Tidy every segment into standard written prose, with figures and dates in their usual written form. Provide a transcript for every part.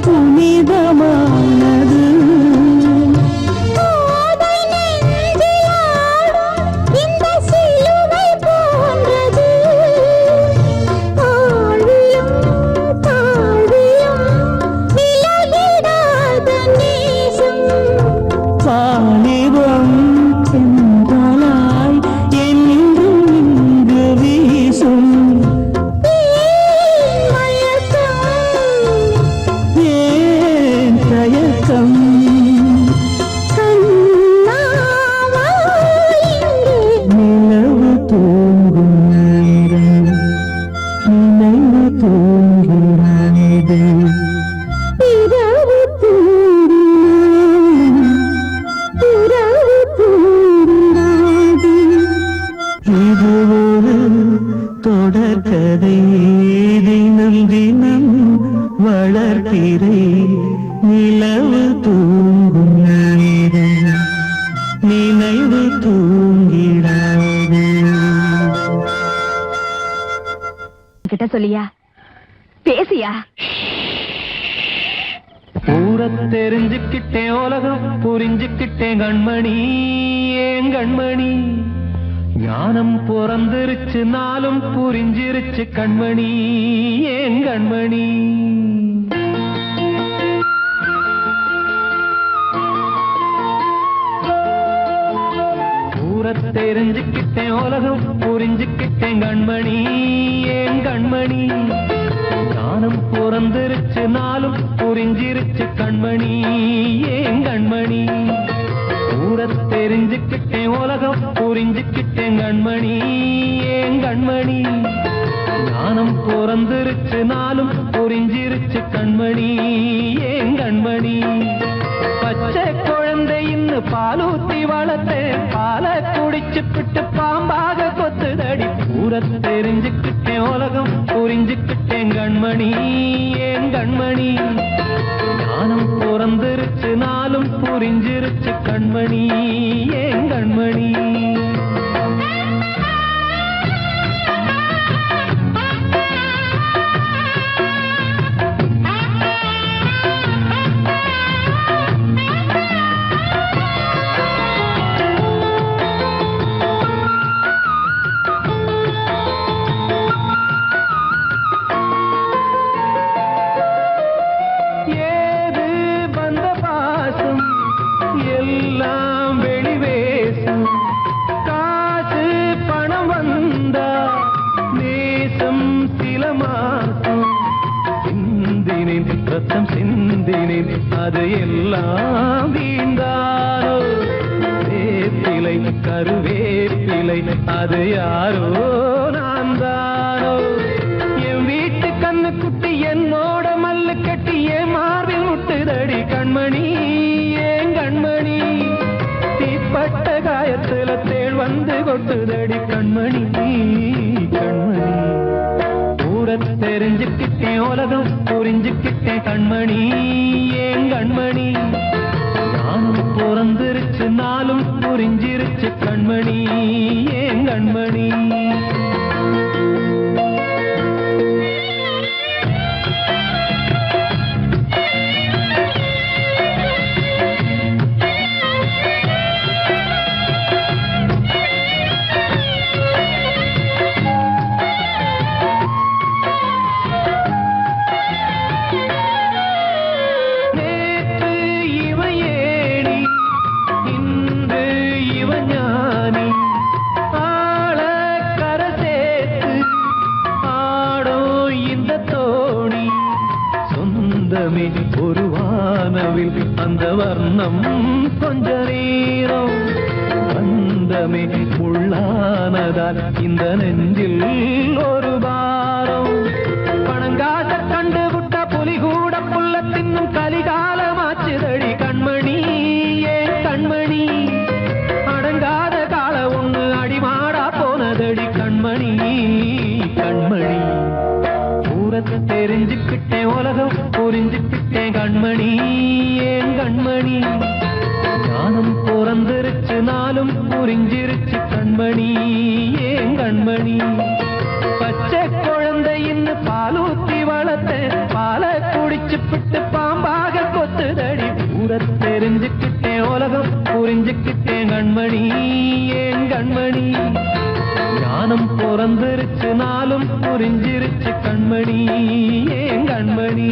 புனிதமானது. தொடர்கதை தினம் தினம் வளர்ப்பிறை நிலவு தூங்கும் நேரம் நினைவு தூங்கிடாது. கிட்ட சொல்லியா பேசியா? ஊரை தெரிஞ்சுக்கிட்டேன், உலகம் புரிஞ்சுக்கிட்டேன் கண்மணி, ஏன் கண்மணி. ஞானம் பிறந்திருச்சு, நாளும் புரிஞ்சிருச்சு கண்மணி, ஏன் கண்மணி. ஊரை தெரிஞ்சுக்கிட்டேன், உலகம் புரிஞ்சுக்கிட்டேன் கண்மணி, ஏன் கண்மணி. ஞானம் பிறந்திருச்சு, நாளும் புரிஞ்சிருச்சு கண்மணி, ஏன் கண்மணி. ஊரை தெரிஞ்சுக்கிட்டேன், உலகம் புரிஞ்சுக்கிட்டேன் கண்மணி, ஏன் கண்மணி. ஞானம் பிறந்திருச்சு, நாளும் புரிஞ்சிருச்சு கண்மணி, ஏன் கண்மணி. பச்சை குழந்தை இன்னும் பாலூத்தி வளர்த்தேன், பாலை குடிச்சு பிட்டு பாம்பாக கொத்துதடி. ஊரை தெரிஞ்சுக்கிட்டேன், உலகம் புரிஞ்சுக்கிட்டேன் கண்மணி, ஏன் கண்மணி. ஞானம் பிறந்திருச்சு, நாளும் புரிஞ்சிருச்சு கண்மணி, ஏன் கண்மணி. எல்லாம் வெளிவேசம், காசு பணம் வந்தா நேசம் சில மாசம். சிந்தினேன் ரத்தம் சிந்தினேன், அது எல்லாம் வீண்டாரோ. வேப்பிலை கருவேப்பிலை, அது யாரோ நான் தானோ. என் வீட்டு கண்ணு குட்டி என்னோட மல்லு கட்டி என் மார்பில் முட்டுதடி கண்மணி, கண்மணி. தீப்பட்ட காயத்துல தேள் வந்து கொட்டுதடி கண்மணி, கண்மணி. ஊரை தெரிஞ்சுக்கிட்டேன், உலகம் புரிஞ்சுக்கிட்டேன் கண்மணி, ஏன் கண்மணி. நானும் பிறந்திருச்சு, நாளும் புரிஞ்சிருச்சு கண்மணி, ஏன் கண்மணி. ஒரு வானவில் அந்த வர்ணம் கொஞ்ச நேரம் வந்தமே உள்ளானதால் இந்த நெஞ்சில் ஒரு பாரம். பணங்காச கண்டு விட்ட புலி கூட புல்ல தின்னும் கலிகாலமாச்சுதடி கண்மணி, ஏன் கண்மணி. அடங்காத கால ஒண்ணு அடிமாடா போனதடி கண்மணி, கண்மணி. ஊரத்தை தெரிஞ்சுக்கிட்டேன், உலகம் புரிஞ்சுக்கிட்டேன் கண்மணி, ஏன் கண்மணி. ஞானம் பிறந்திருச்சு, நாளும் புரிஞ்சிருச்சு கண்மணி, ஏன் கண்மணி. பச்சை குழந்தை இன்னும் பாலூத்தி வளர்த்தேன், பாலை குடிச்சு விட்டு பாம்பாக கொத்துதடி ஊர தெரிஞ்சுக்கிட்டேன் உலகம் புரிஞ்சுக்கிட்டேன் கண்மணி ஏன் கண்மணி ஞானம் பிறந்திருச்சு நாளும் புரிஞ்சிருச்சு கண்மணி ஏன் கண்மணி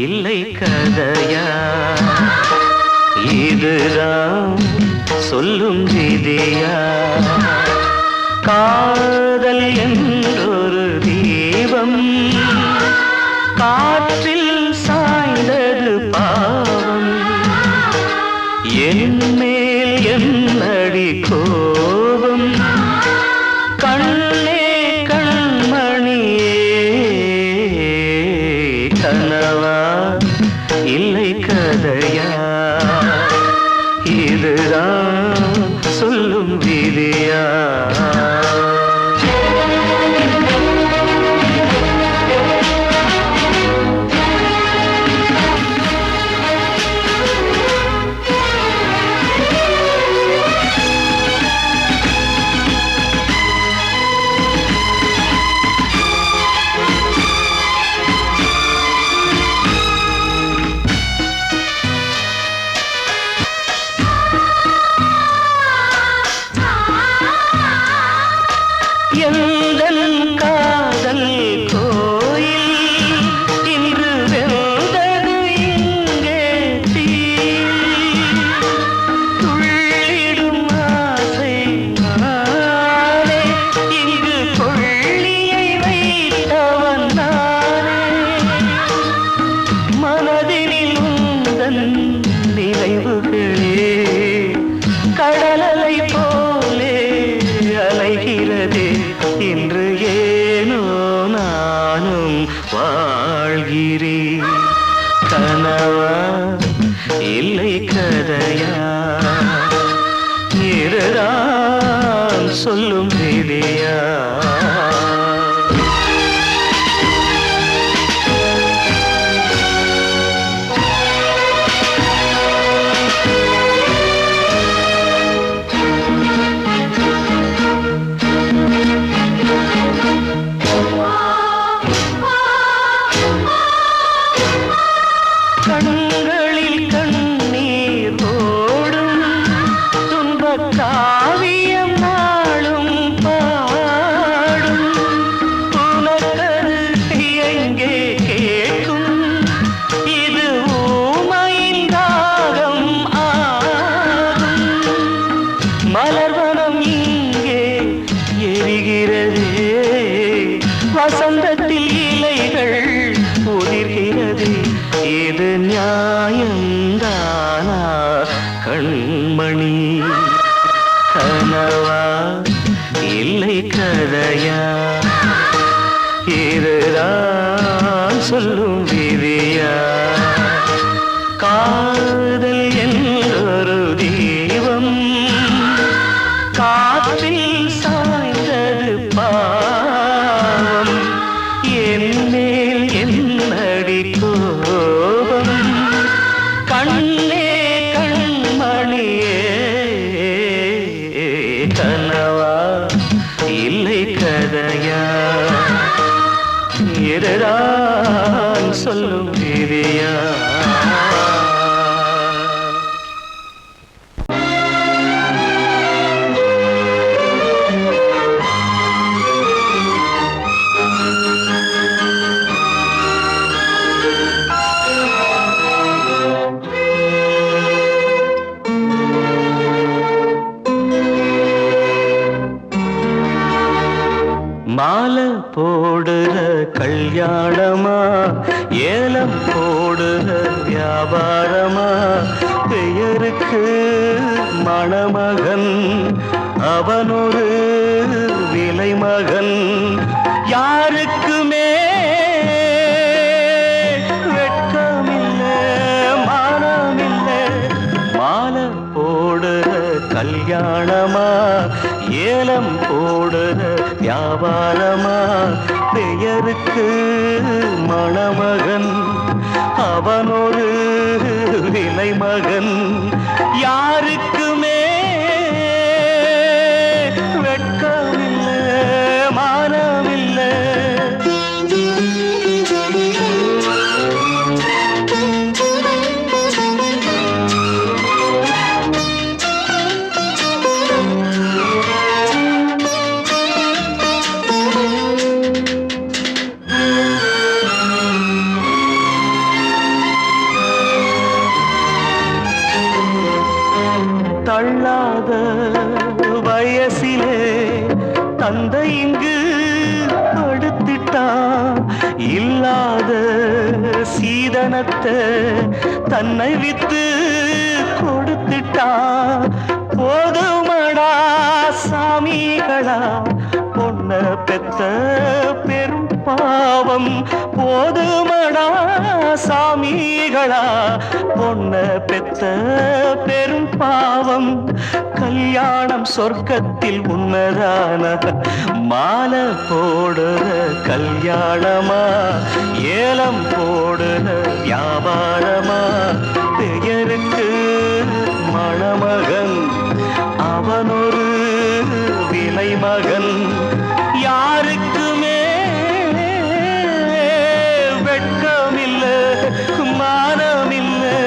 இல்லை கதையா இதுதான் சொல்லும் விதியா காதல் என்றொரு தீபம் காற்றில் சாய்ந்தது பாவம் என் மேல் என்னடி கோபம் கண்ணே கண்மணியே கனவா இல்லை கதையா இதுதான் சொல்லும் விதியா எந்தன் காதல் கோயில் இன்று வெந்தது இங்கே தீ துள்ளிடும் ஆசை நானே இங்கு கொள்ளியை வைத்தவன் நானே மனதினில் உந்தன் நினைவுகளே கடலலை போலே அலைகிறதே இன்று ஏனோ நானும் வாழ்கிறேன் கனவா இல்லை கதையா இதுதான் சொல்லும் விதியா கண்களில் கண்ணீர் ஓடும் துன்பக் காவியம் நாளும் பாடும் உனக்கது எங்கே கேட்கும் இது ஊமையின் ராகம் ஆகும் மலர்வனம் இங்கே எரிகிறதே வசந்தத்தில் இலைகள் உதிர்கிறது இது நியாயந்தானா கண்மணி கனவா இல்லை கதையா இதுதான் சொல்லும் விதியா காதல் என்றொரு தீபம் காற்றில் சாய்ந்தது பாவம் என் மேல் என்னடி கோபம் கண்ணே கண்மணியே கனவா இல்லை கதையா இதுதான் சொல்லும் விதியா மாலை போடுற கல்யாணமா ஏலம் போடுற வியாபாரமா பெயருக்கு மணமகன் அவனொரு விலை மகன் யாருக்கு மேல் ஏலம் போடுற வியாபாரமா பெயருக்கு மணமகன் அவனொரு விலை மகன் யாருக்குமே வெட்கமில்லை மானமில்லை தள்ளாத வயசிலே தந்தை இங்கு படுத்திட்டா இல்லாத சீதனத்தை தன்னை வித்து கொடுத்துட்டா போதுமடா சாமிகளா பொண்ண பெத்த பெரும் பாவம் போதுமடா சாமிகளா பொண்ண பெத்த பெரும் பாவம் கல்யாணம் சொர்க்கத்தில் உன்னதான மாலை போடுற கல்யாணமா ஏலம் போடுற வியாபாரமா பெயருக்கு மணமகன் அவனொரு விலை மகன் யாருக்குமே வெட்கமில்லை மானமில்லை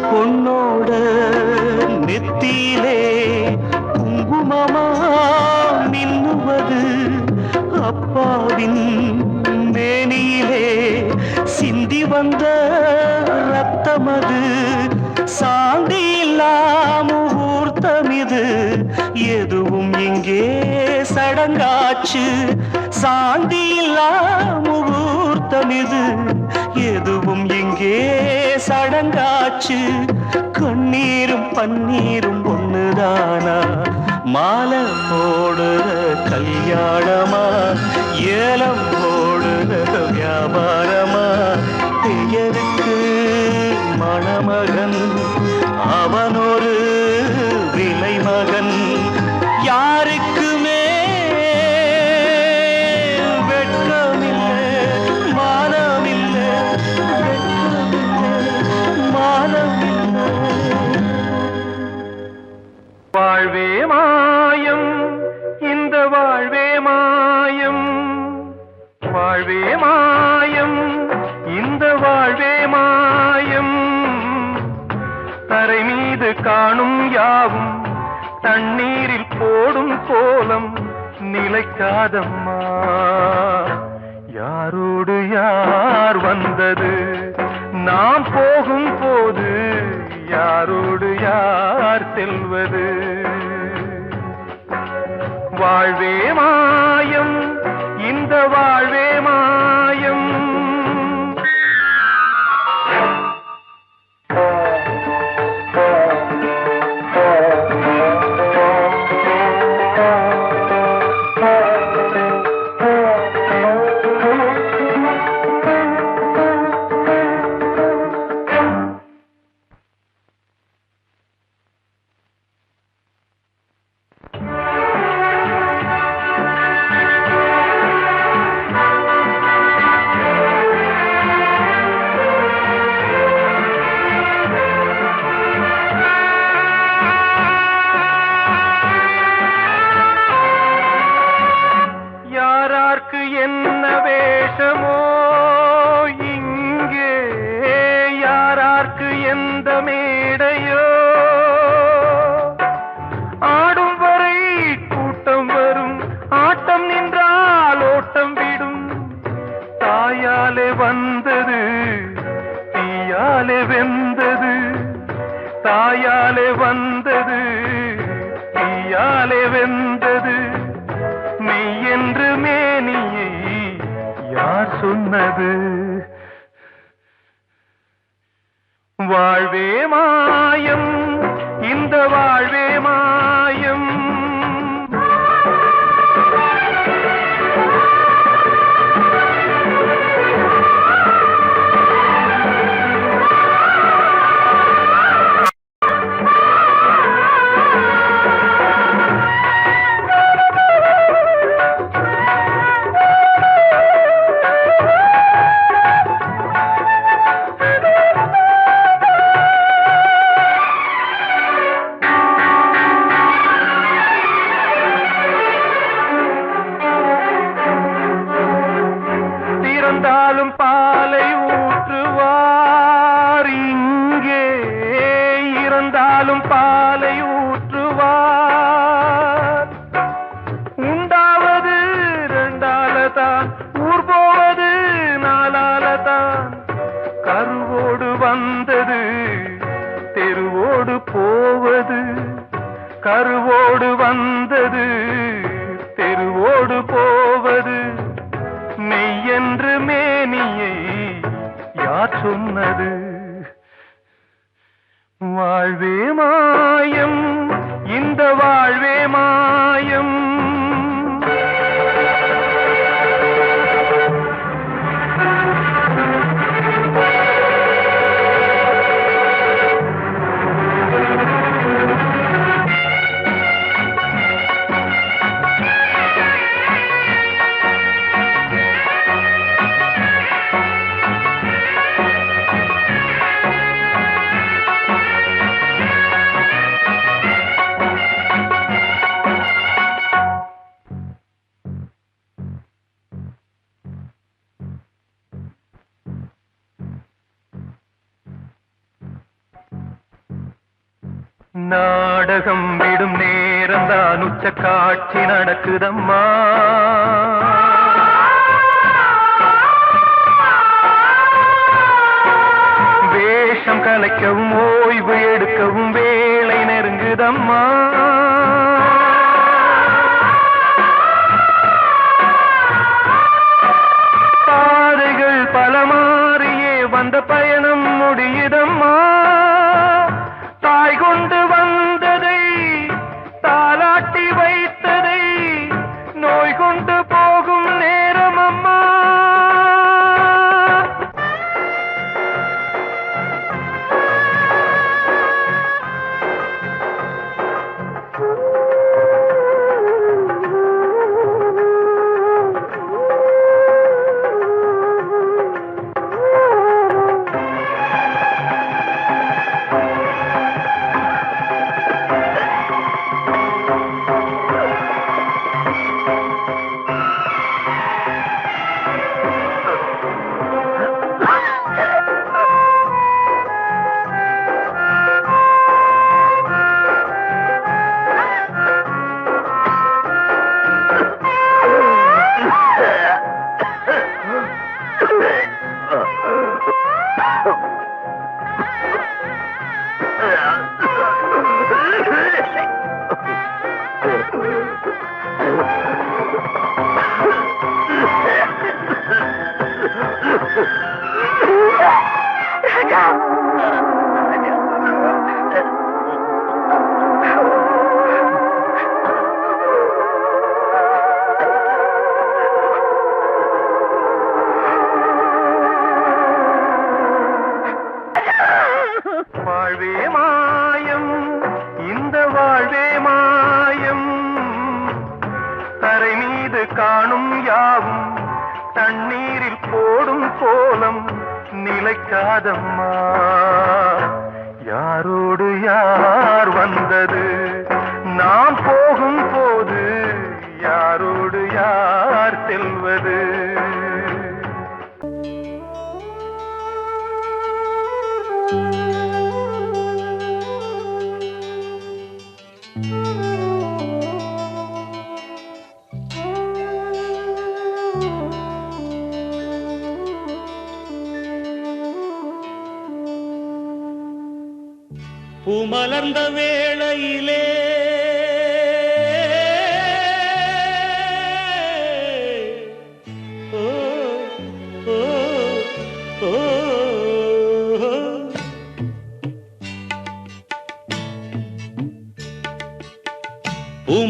பொன்னோட நெத்தியிலே குங்குமமா மின்னுவது அப்பாவின் மேனியிலே சிந்தி வந்த ரத்தமது சாந்தி முகூர்த்தமிது எதுவும் இங்கே சடங்காச்சு சாந்தி முகூர்த்தமிது எதுவும் இங்கே சடங்காச்சு கண்ணீரும் பன்னீரும் ஒண்ணுதானா மாலை போடுற கல்யாணமா ஏலம் போடுற வியாபாரமா பெயருக்கு மணமகன் அவனொரு விலை மகன் யாருக்குமே வெட்கமில்லை மானமில்லை மானமில்லை வாழ்வே மாயம் இந்த வாழ்வே மாயம் வாழ்வே மாயம் இந்த வாழ்வே மாயம் தரை மீது காணும் யாவும் தண்ணீரில் போடும் கோலம் நிலைக்காதம்மா யாரோடு யார் வந்தது நாம் போகும் போது யாரோடு யார் செல்வது வாழ்வே மாயம் இந்த வாழ்வே மாயம் என்ன வேஷமோ இங்கே யாரார்க்கு எந்த மேடையோ ஆடும் வரை கூட்டம் வரும் ஆட்டம் நின்றால் ஓட்டம் விடும் தாயாலே வந்தது தீயாலே வெந்தது தாயாலே வந்தது தீயாலே வெந்தது மெய் என்று மேனியை யார் சொன்னது வாழ்வே மாயம், இந்த வாழ்வே மாயம். இறந்தாலும் பாலை ஊற்றுவார் இங்கே, இறந்தாலும் பாலை ஊற்றுவார். உண்டாவது ரெண்டாலதான், ஊர் போவது நாலாலதான். கருவோடு வந்தது தெருவோடு போவது, கருவோடு வந்தது தெருவோடு போவது. மெய்யென்று மேனியை யார் சொன்னது? வாழ்வே மாயம், இந்த வாழ்வே மாயம். நாடகம் விடும் நேரம்தான் உச்ச காட்சி நடக்குதம்மா. வேஷம் கலைக்கவும் ஓய்வு எடுக்கவும் வேளை நெருங்குதம்மா. பாதைகள் பல மாறியே வந்த பயணம் முடியுதம்மா. தாய் கொண்டு வந்ததை தாலாட்டி வைத்ததை நோய் கொண்டு போகும் நேரம் அம்மா. வாழ்வே மாயம், இந்த வாழ்வே மாயம். தரை மீது காணும் யாவும் தண்ணீரில் போடும் கோலம் நிலைக்காதம்மா. யாரோடு யார் வந்தது நாம் போகும் போது, யாரோடு யார் செல்வது? பூமலர்ந்த வேளையிலே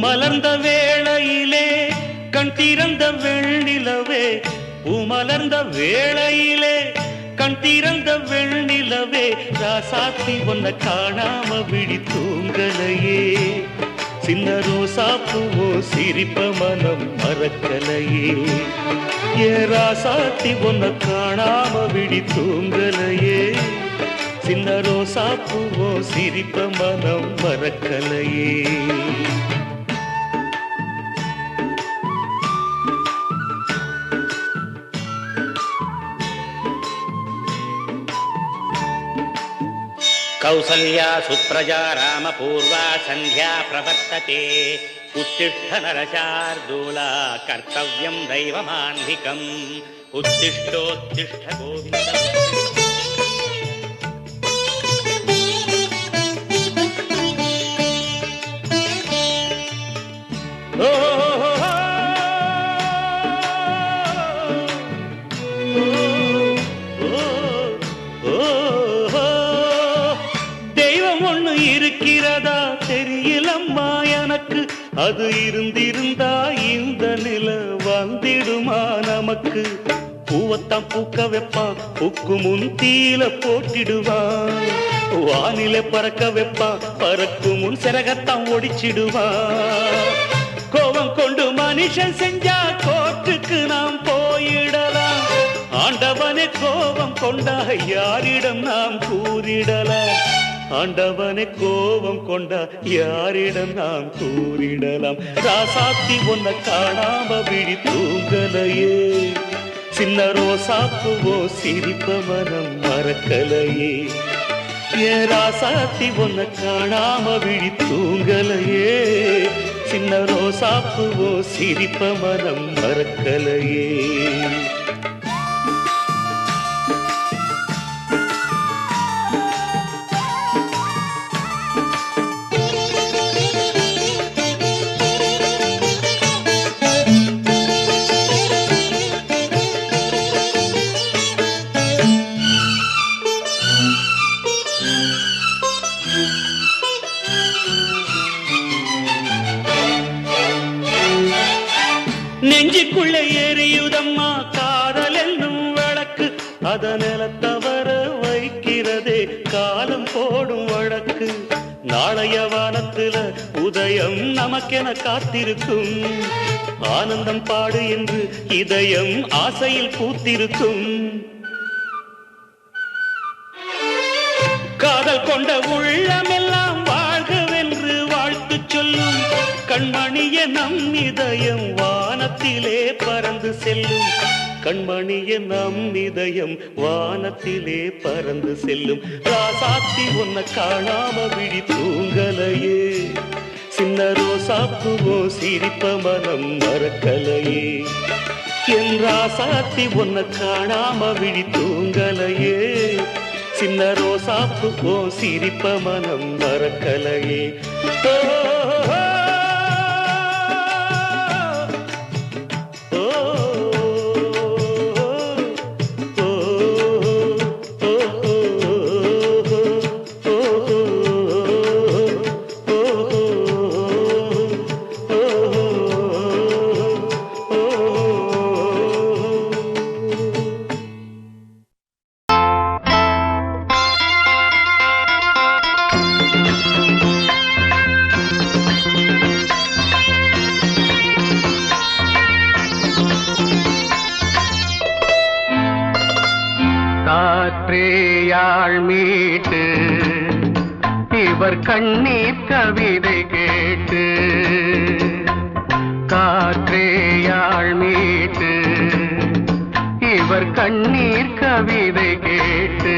மலர்ந்த வேளையிலே கண் திறந்த வெண்ணிலவே, பூ மலர்ந்த வேளையிலே கண் திறந்த வெண்ணிலவே, ராசாத்தி ஒன்ன காணாம விழி தூங்கலையே, சின்ன ரோசா பூவோ சிரிப்ப மனம் மறக்கலையே, ஏ ராசாத்தி ஒன்ன காணாம விழி தூங்கலையே, சின்ன ரோசா பூவோ சிரிப்ப மனம் மறக்கலையே. कौसल्या सुप्रजा रामपूर्वा सन्ध्या प्रवर्तते, उत्तिष्ठ नरशार्दूला कर्तव्यं दैवमान्धिकम्, उत्तिष्ठोत्तिष्ठ गोविन्द. இருக்கிறதா தெரியலம்மா எனக்கு, அது இருந்திருந்தா இந்த நில வந்திடுமா நமக்கு, பூவத்தான் பூக்க வைப்பான் பூக்கு முன் தீல போட்டிடுவான், வானில பறக்க வைப்பான் பறக்கு முன் சிறகத்தான் ஒடிச்சிடுவான், கோபம் கொண்டு மனுஷன் செஞ்சா கோட்டுக்கு நாம் போயிடலாம், ஆண்டவனே கோபம் கொண்டா யாரிடம் நாம் கூறிடலாம், ஆண்டவனை கோபம் கொண்டா யாரிடம் நாம் கூறிடலாம், ராசாத்தி ஒன்ன காணாம விழி தூங்கலையே, சின்ன ரோசாப்புவோ சிரிப்ப மனம் மறக்கலையே, ஏ ராசாத்தி ஒன்ன காணாம விழி தூங்கலையே, சின்ன ரோசாப்புவோ சிரிப்ப மனம் மறக்கலையே. நெஞ்சுக்குள்ள எரியுதம்மா காதல் என்னும் வழக்கு, அதனில தவற வைக்கிறதே காலம் போடும் வழக்கு, நாளைய வானத்துல உதயம் நமக்கென காத்திருக்கும், ஆனந்தம் பாடு என்று இதயம் ஆசையில் பூத்திருக்கும், காதல் கொண்ட உள்ளமெல்லாம் வாழ்கவென்று வாழ்த்து சொல்லும், கண்மணிய நம் இதயம் வானத்திலே பறந்து செல்லும், கண்மணிய நம் இதயம் வானத்திலே பறந்து செல்லும், ராசாத்தி ஒன்ன காணாம விழி தூங்கலையே, சின்ன ரோசாப்புவோ சிரிப்ப மனம் மறக்கலையே, என் ராசாத்தி ஒன்ன காணாம விழி தூங்கலையே, சின்ன ரோசாப்புவோ சிரிப்ப மனம் மறக்கலையே. காற்றேயாள் மீட்டு இவர் கண்ணீர் கவிதை கேட்டு, காற்றேயாள் மீட்டு இவர் கண்ணீர் கவிதை கேட்டு,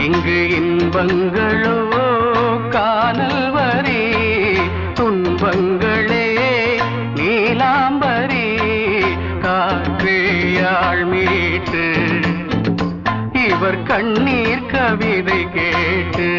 இங்கு இன்பங்களோ காணல் வரி, துன்பங்களே நீலாம்பரி, காற்றேயாள் மீட்டு இவர் கண்ணீர் கவிதை கேட்டு.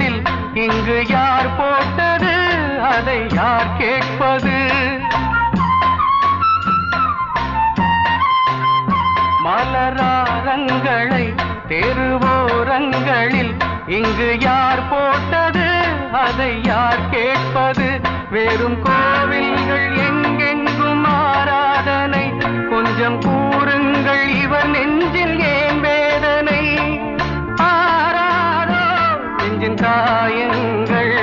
கோவில்களில் இங்கு யார் போட்டது அதை யார் கேட்பது? மலராரங்களை தெருவோரங்களில் இங்கு யார் போட்டது அதை யார் கேட்பது? வெறும் கோவில்கள் எங்கெங்கும் ஆராதனை, கொஞ்சம் கூறுங்கள் இவர் நெஞ்சில் ஏன் வேதனை? ஆராதோ நெஞ்சின் காயங்கள்,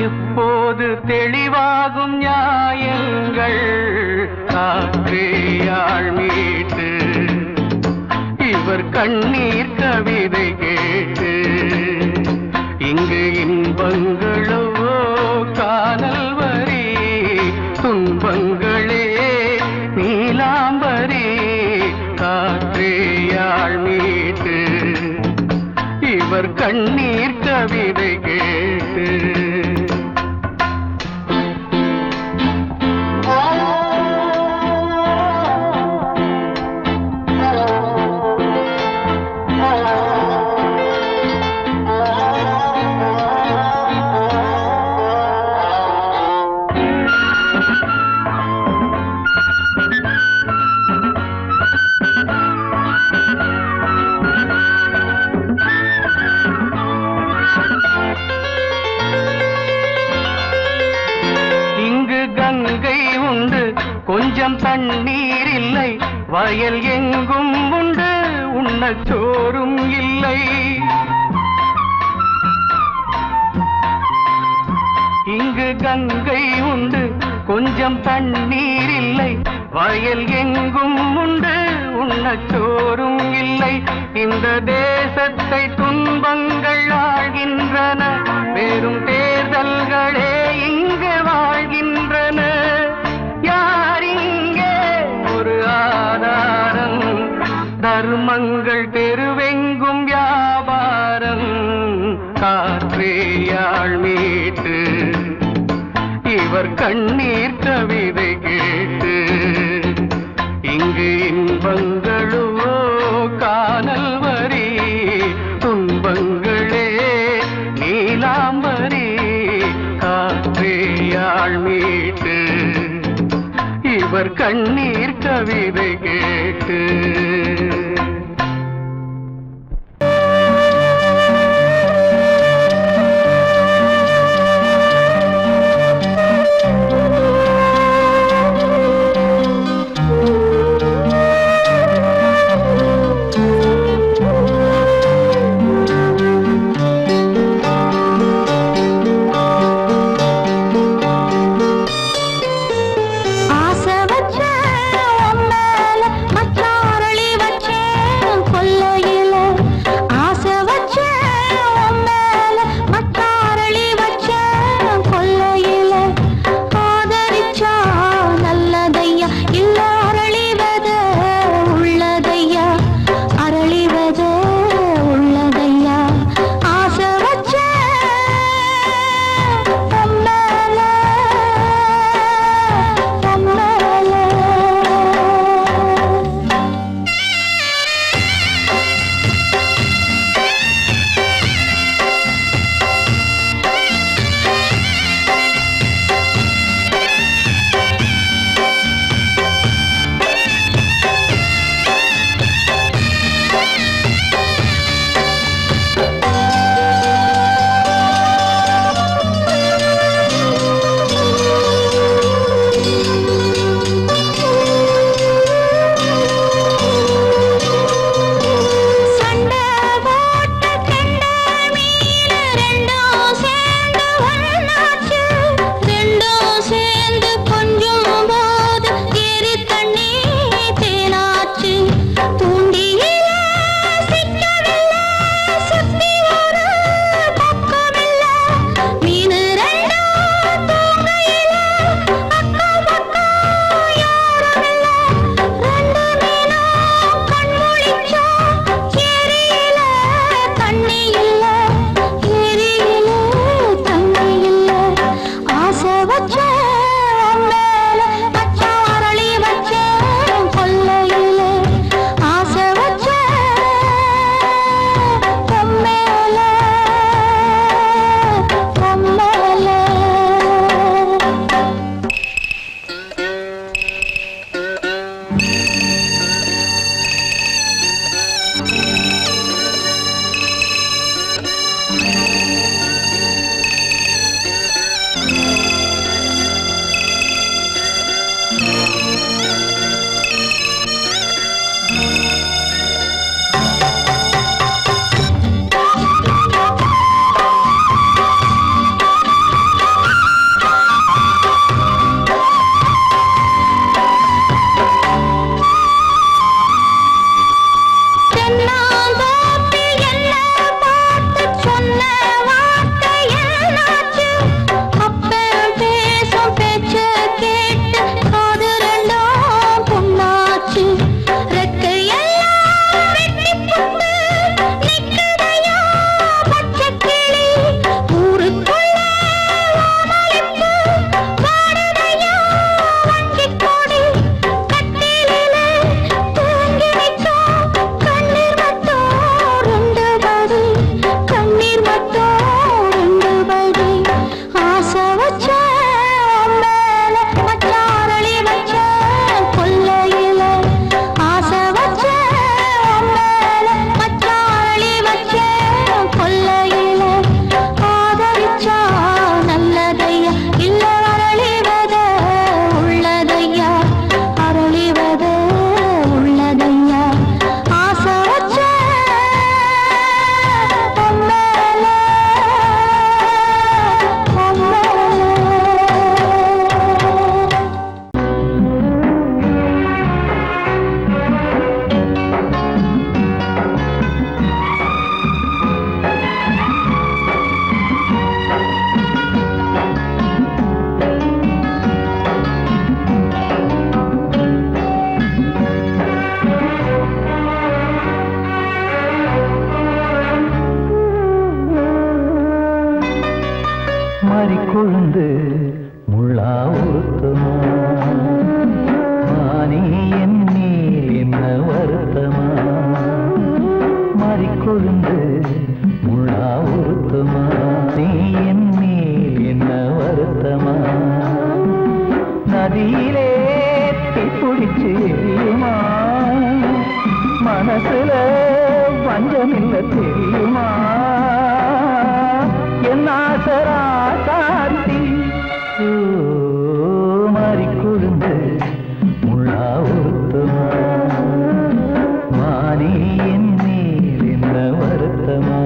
இப்போது தெளிவாகும் நியாயங்கள். காற்றேயாள் மீட்டு இவர் கண்ணீர் கவிதை கேட்டு, இங்கு இன்பங்களோ காணல் வரி, துன்பங்களே நீலாம்பரி. காற்றேயாள் மீட்டு இவர் கண்ணீர் கவிதை கேட்டு. கொஞ்சம் தண்ணீர் இல்லை, வயல் எங்கும் உண்டு, உண்ணச் சோறும் இல்லை. இங்கு கங்கை உண்டு, கொஞ்சம் தண்ணீர் இல்லை, வயல் எங்கும் உண்டு, உண்ணச் சோறும் இல்லை. இந்த தேசத்தை துன்பங்கள் ஆழ்கின்றன, வெறும் தேர்தல்களே இங்கு வாழ்கின்றன. தர்மங்கள் தெருவெங்கும் வியாபாரம். காற்றேயாள் மீட்டு இவர் கண்ணீர் கவிதை கேட்டு, இங்கு இன்பங்களோ காணல் வரி, துன்பங்களே நீலாம்பரி. காற்றேயாள் மீட்டு இவர் கண்ணீர் கவிதை கேட்டு. ஆசை வச்ச உன் மேல மச்சாரளி வச்சே கொழுந்து முள்ளா ஊத்துமா மானி என் மேல் என்ன வருத்தமா மாறிக்கொழுந்து முள்ளா ஊத்துமா நீ என் மேல் என்ன வருத்தமா நதியிலே பிடிச்சு எரியுமா மனசுல வஞ்சமில்ல தெரியுமா என் ஆசரா சாத்தி மாறிக்கொழுந்து முள்ளா ஊத்துமா மானி என் மேல் என்ன வருத்தமா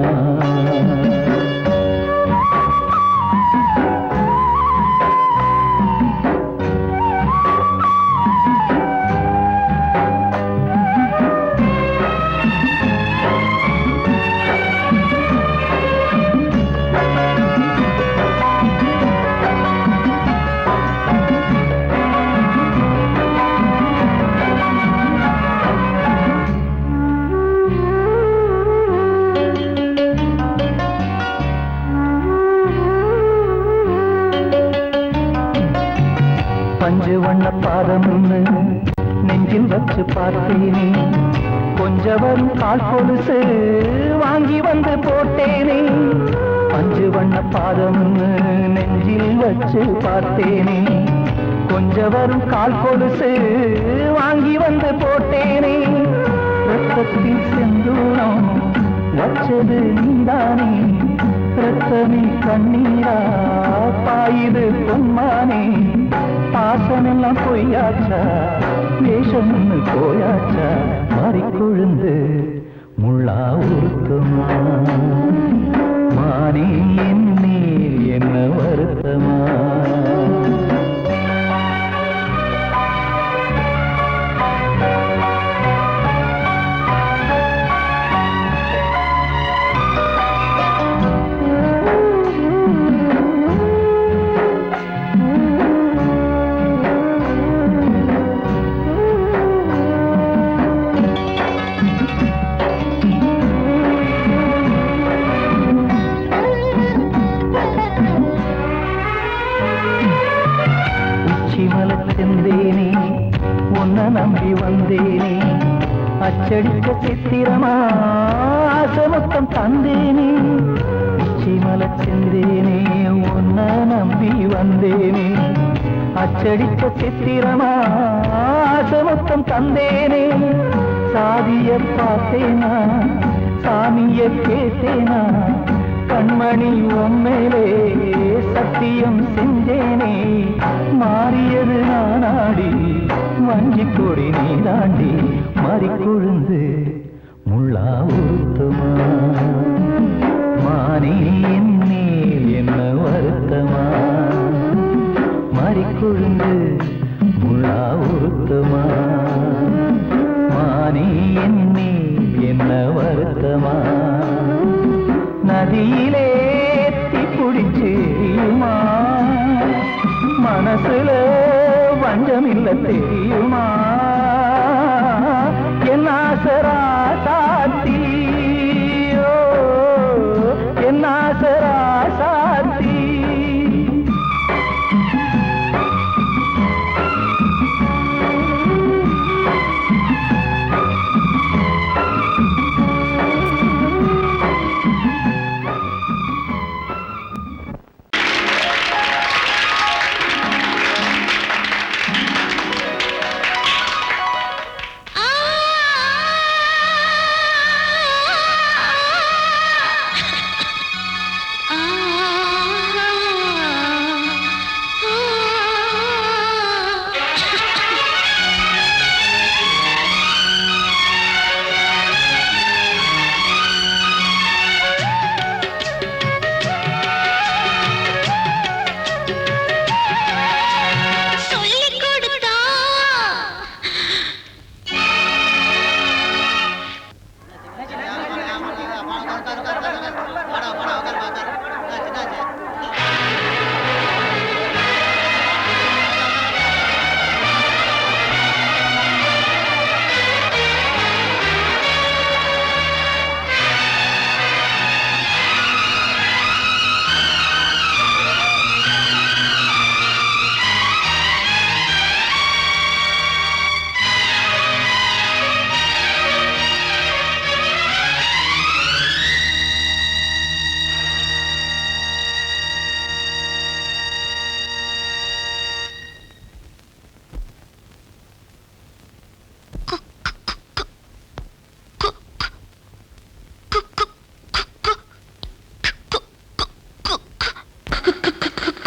பஞ்சு வண்ண பாதம் நெஞ்சில் வச்சு பார்த்தேனே கொஞ்சம் வரும் கால் கொலுசு வாங்கி வந்து போட்டேனே பஞ்சு வண்ண பாதம் நெஞ்சில் வச்சு பார்த்தேனே கொஞ்சம் வரும் கால் கொலுசு வாங்கி வந்து போட்டேனே ரத்தத்தில் செந்தூரம் வச்சது நீதானே ரத்தமே கண்ணீரா பாயுது பொம்மானே பாசமெல்லாம் பொய்யாச்சா வேஷம் போயாச்சா மாறிக்கொழுந்து முள்ளா ஊத்துமா மானி என் மேல் என்ன வருத்தமா செந்தேனே உன்னை நம்பி வந்தேனே அச்சடிக்க சித்திரமா ஆசமொத்தம் தந்தேனே உச்சிமல செந்தேனே உன்னை நம்பி வந்தேனே அச்சடிக்க சித்திரமா ஆசமொத்தம் தந்தேனே சாதிய பார்த்தேனா சாமிய கேட்டேனா கண்மணி உம்மேலே சத்தியம் செஞ்சேனே மாறியது நானாடி வஞ்சி கொடி நீதாண்டி மறிக்கொழுந்து முள்ளா ஊத்துமா மானே என் மேல் என்ன வருத்தமா மறிக்கொழுந்து முள்ளா ஊத்துமா மானே என் மேல் என்ன வருத்தமா நதியிலே தீப்பிடிச்சேயுமா மனசுல வஞ்சமில்ல தெரியுமா என் ஆசரா சாத்தி என் ஆசரா சாத்தி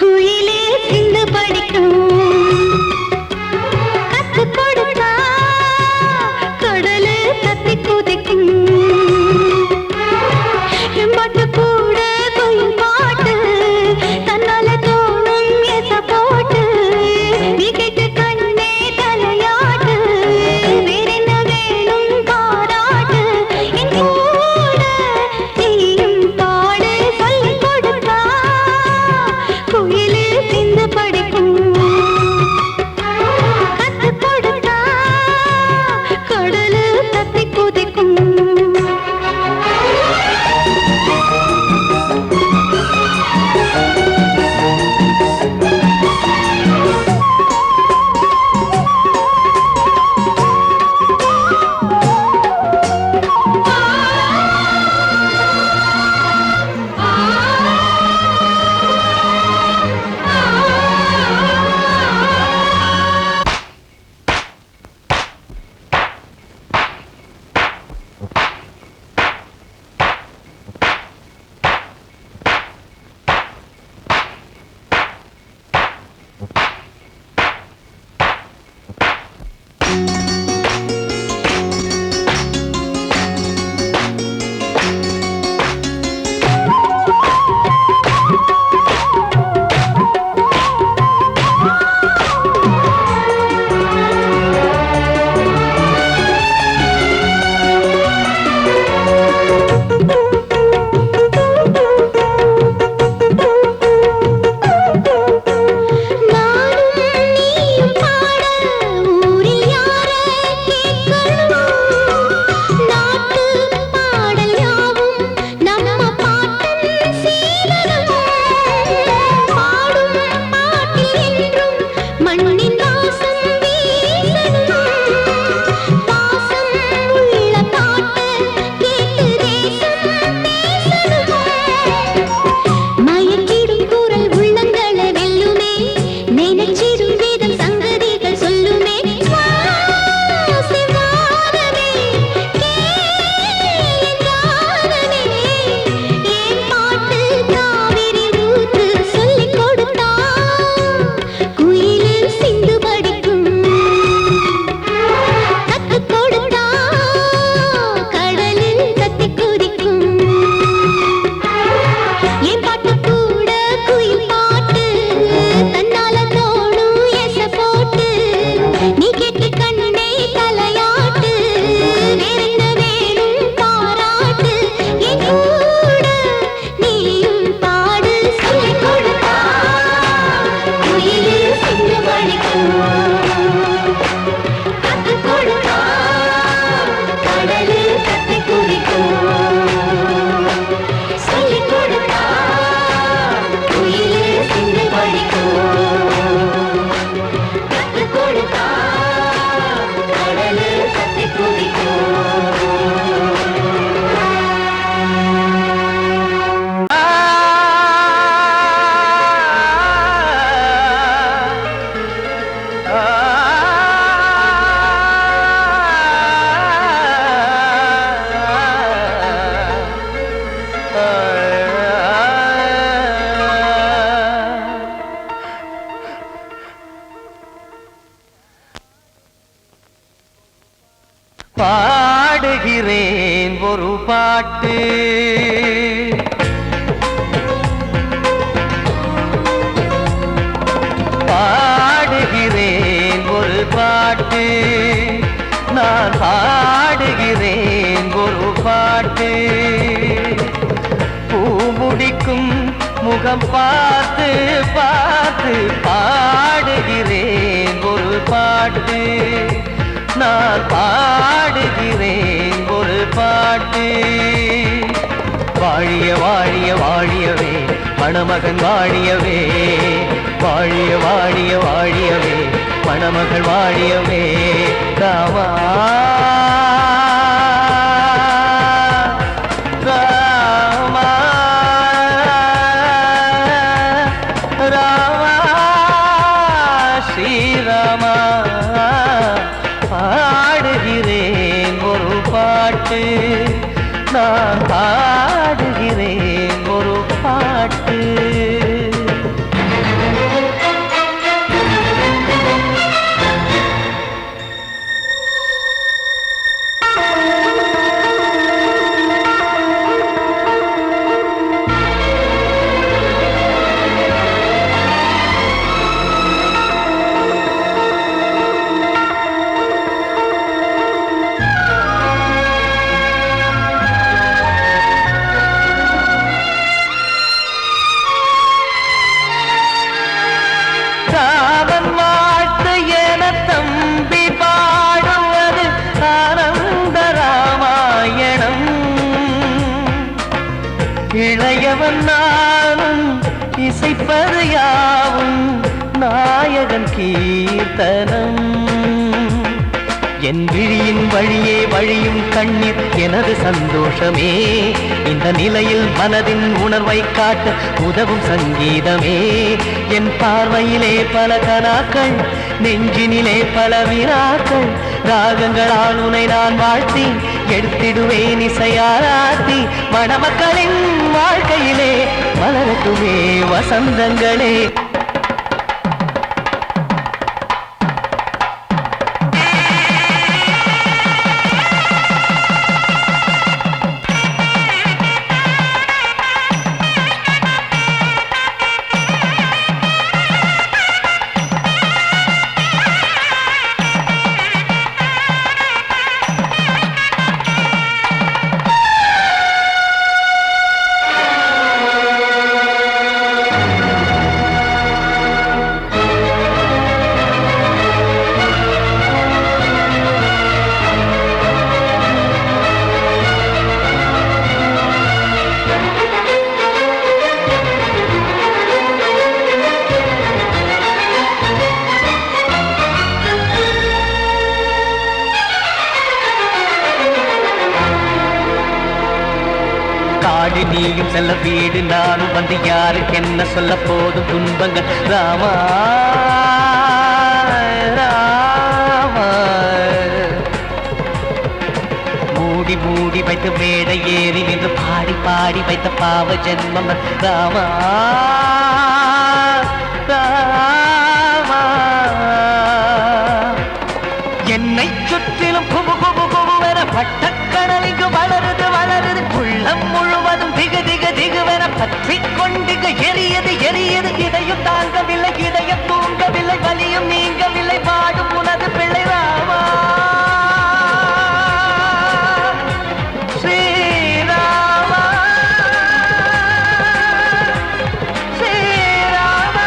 குயிலே சிந்து படிக்கும் ஒரு பாட்டு பாடுகிறேன் ஒரு பாட்டு நான் பாடுகிறேன் ஒரு பாட்டு பூ முடிக்கும் முகம் பார்த்து பார்த்து பாடுகிறேன் ஒரு பாட்டு நான் பாடுகிறேன் ஒரு பாட்டு வாழிய வாழிய வாழியவே மணமகன் வாழியவே வாழிய வாழிய வாழியவே மணமகள் வாழியவே ராமா ராமா ராமா ஸ்ரீராமா பாடுகிறேன் ஒரு பாட்டு நான் பாடுகிறேன் ஒரு பாட்டு இளையவன் நானும் இசைப்பது யாவும் நாயகன் கீர்த்தனம் என் விழியின் வழியே வழியும் கண்ணீர் எனது சந்தோஷமே இந்த நிலையில் மனதின் உணர்வை காட்ட உதவும் சங்கீதமே என் பார்வையிலே பல கனாக்கள் நெஞ்சினிலே பல வினாக்கள் ராகங்களால் உனை நான் வாழ்த்தி எடுத்திடுவேன் இசையாராத்தி மணமக்களின் வாழ்க்கையிலே மலரட்டுமே வசந்தங்களே காடு நீயும் செல்ல வீடு நானும் வந்து யாருக்கு என்ன சொல்ல போதும் துன்பங்கள் ராமா ராமா மூடி மூடி வைத்து மேடை ஏறி நின்று பாடி பாடி வைத்த பாவ ஜென்மம் ராமா ராமா என்னை சுற்றிலும் குபு குபு குபுவென பட்டக்கடல் இங்கு வளருது வளருது உள்ளம் முழுவதும் திகு திகு திகுவென பற்றி கொண்டிக எரியது எரியது இதையும் தாங்கவில்லை இதயம் தூங்கவில்லை வலியும் நீங்கவில்லை பாடும் உனது பிள்ளை ராமா ஸ்ரீராமா ஸ்ரீராமா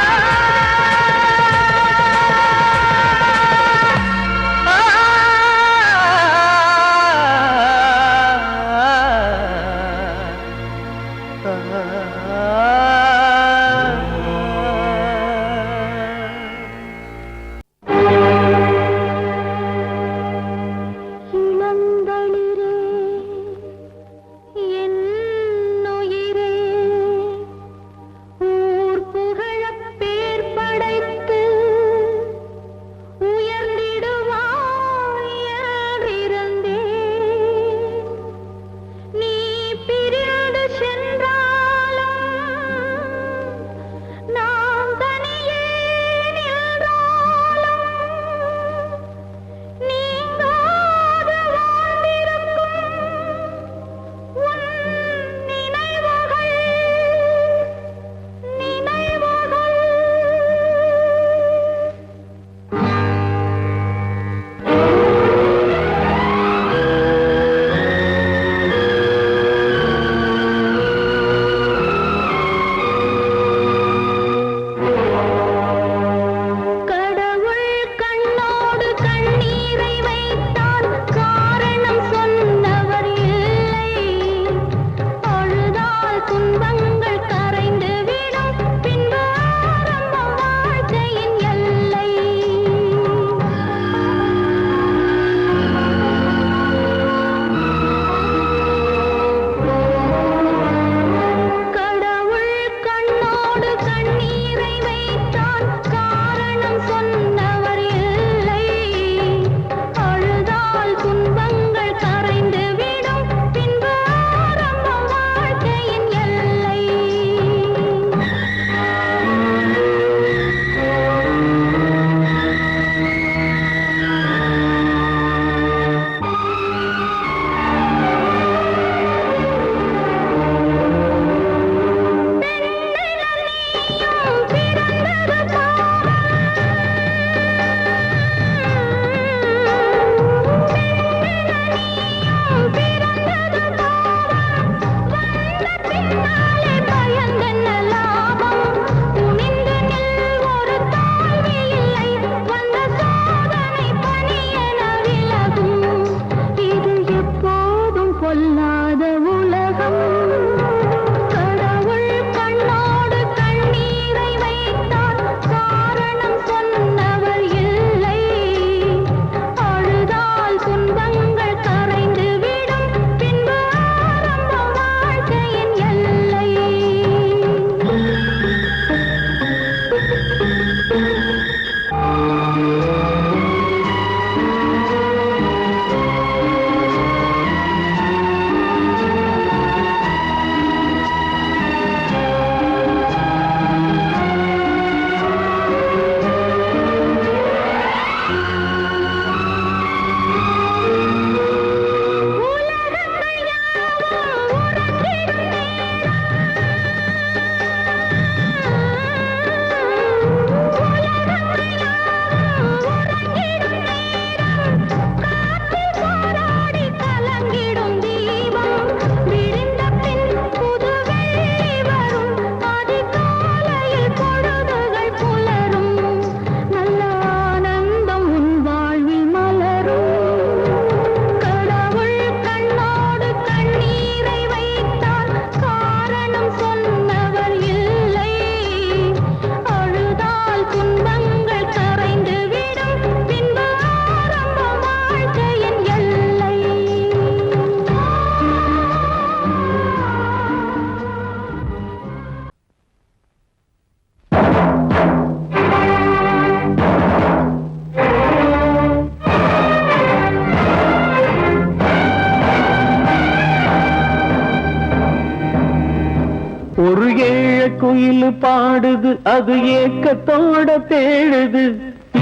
ஒரு ஏழ குயில் பாடுது, அது ஏக்கத்தோட தேடுது,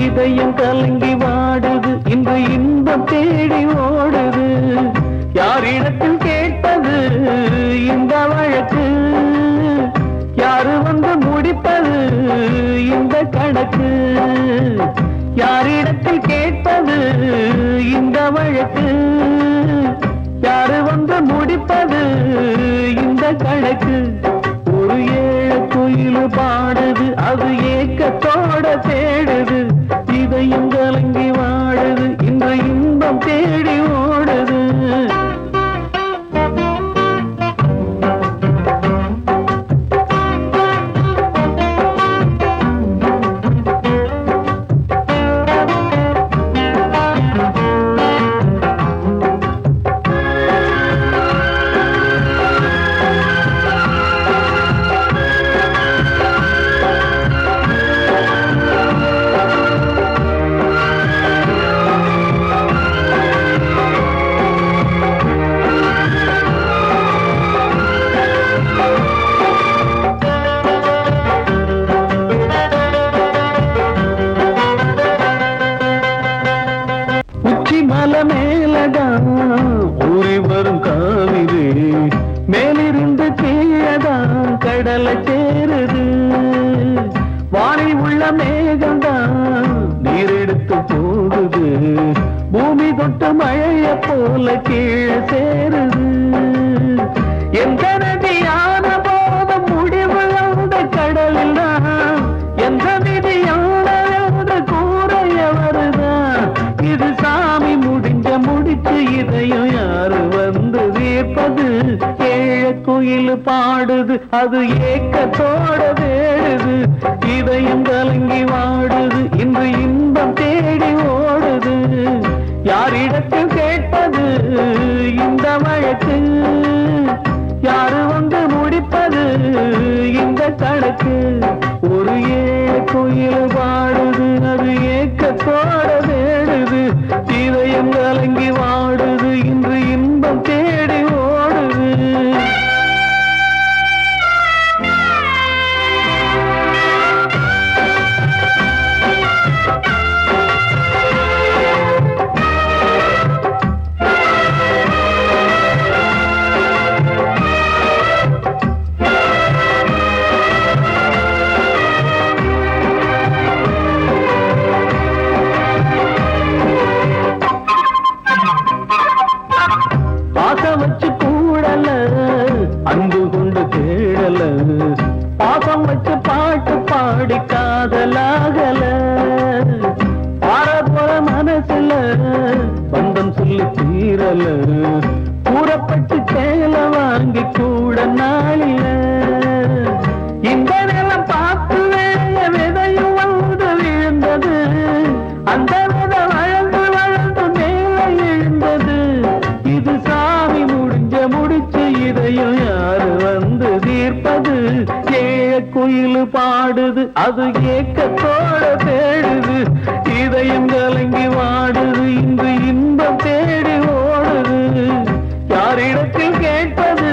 இதயம் கலங்கி வாடுது, இன்று இன்பம் தேடி ஓடுது. யாரிடத்தில் கேட்டது இந்த வழக்கு, யாரு வந்து முடிப்பது இந்த கணக்கு? யாரிடத்தில் கேட்பது இந்த வழக்கு, யாரு வந்து முடிப்பது இந்த கணக்கு? ஒரு ஏழ குயில் பாடுது, அது ஏக்கத்தோட தேடுது, இதயம் கலங்கி வாடுது, இந்த இன்பம் தேடி ஓடுது. மலை மேலதான் ஊறி வரும் காவிரி, மேலிருந்து கீழதான் கடலை சேருது. வானில் உள்ள மேகம்தான் நீரெடுத்து போகுது, பூமி தொட்டு மழைய போல கீழே சேருது. எந்த நதியான போதும் முடிவு அந்த கடலில் தான், எந்த விதியான கூறைய வருதான். இது சாமி முடிஞ்ச முடிச்சு, இதையும் யாரு வந்து தீர்ப்பது? ஏழ குயில் பாடுது, அது ஏக்கத்தோட வேடுது, இதயம் கலங்கி வாடுது, இன்று இன்பம் தேடி ஓடுது. யாரிடத்தில் கேட்பது இந்த வழக்கு, யாரு வந்து முடிப்பது இந்த கணக்கு? ஒரு ஏழ குயில் பாடுது, அது ஏக்கத்தோட வேடுது, இதயம் கலங்கி வாடுது, இன்று இன்பம் தேடி ஓடுது. பாடி காதலாகல போற மனசுல பந்தம் சொல்லி தீரல கூறப்பட்டு சேல வாங்கி கூட நாளில இந்த நிலம் பார்த்து விதையும் வந்து விழுந்தது அந்த விதை வளர்ந்து வளர்ந்து மேலே எழுந்தது இது சாமி முடிச்சு இதையும் யாரு வந்து தீர்ப்பது ஏழ குயில் பாடுது அது ஏக்கத்தோட தேடுது இதயம் கலங்கி வாடுது இன்று இன்பம் தேடி ஓடுது யாரிடத்தில் கேட்பது